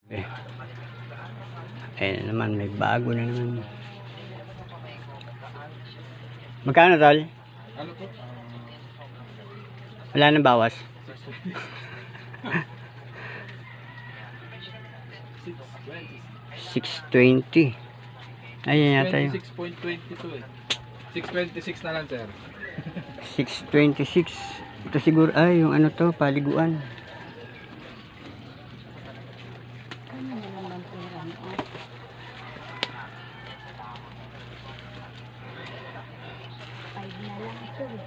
Eh, ayun naman, may bago na naman. Magkano, tol? Ano po? Wala nang bawas. 620. Ayan yata yun. 26.22 eh. 626 na lang, sir. 626. Ito siguro, ay, yung ano to, paliguan. Ano na naman pera mo? Five na lang ito eh.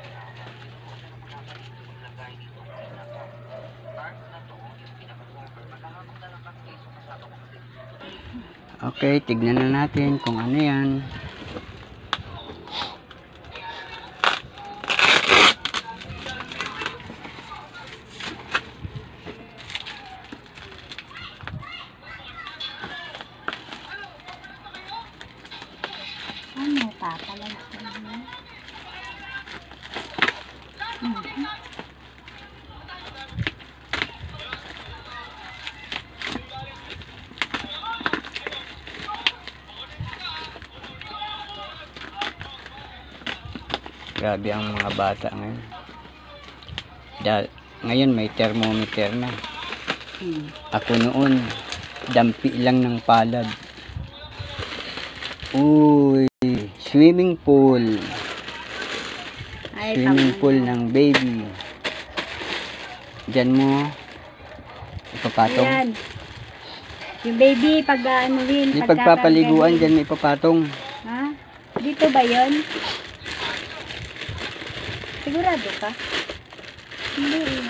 Okay, tignan na natin kung ano yan. Ano, papalag ko na. Grabe ang mga bata ngayon. Ngayon may thermometer na. Ako noon, dampi lang ng palad. Uy, swimming pool. Ay, Swimming tama pool na. ng baby. Diyan mo ipapatong. Ayan. Yung baby, pag anuhin, Di pagpapaliguan, diyan may ipapatong. Ha? Dito ba yun? Sigurado ka? Hindi eh.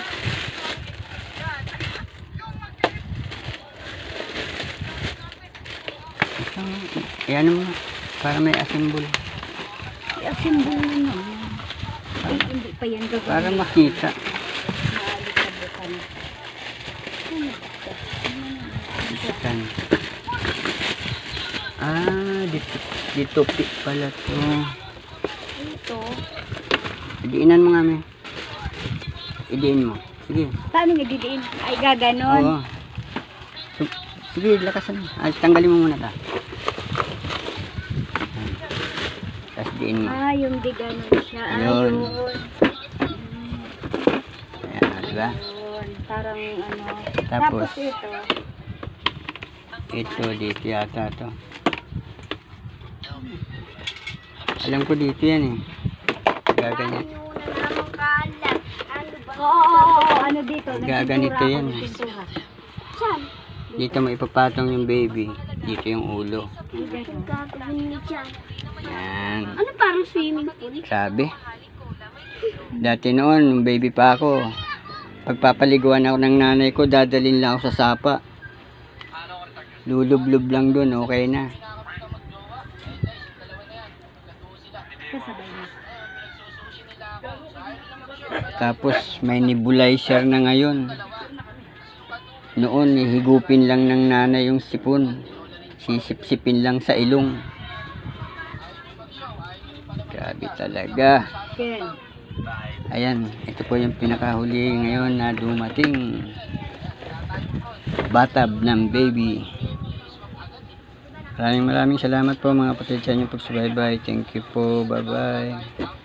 Yan mo, para may assemble. I-assemble mo naman. Ay, hindi pa yan gagawin. Para makita. Maalikado ka na. Isikan. Dito pick pala to. Ito. Idiinan mo nga, me. Idiin mo. Sige. Paano nga didiin? Ay, gaganon. Oo. Sige, lakasan. Tanggalin mo muna ta. Tapos diin mo. Ah, yung di ganon siya. Ayun. Ayun. Ayan, diba? Ayun. Parang ano. Tapos, ito. ito dito yata to. Alam ko dito yan eh. Gaganyan. Oo, ano dito? Gaganito yan. Nagpintura. Saan? Dito mo ipapatong yung baby. Dito yung ulo. Gagawin niya dyan. Yan. Ano parang swimming pool? Sabi. Dati noon, nung baby pa ako, pagpapaliguan ako ng nanay ko, dadalhin lang ako sa sapa. Lulub-lub lang dun, okay na. Kasabay na. Tapos may nebulizer na ngayon. Noon, higupin lang ng nanay yung sipon. Sisip-sipin lang sa ilong. Grabe talaga. Ken. Ayan, ito po yung pinakahuli ngayon na dumating. Batab ng baby. Maraming salamat po mga kapatid sa inyong pagsubaybay. Thank you po. Bye-bye.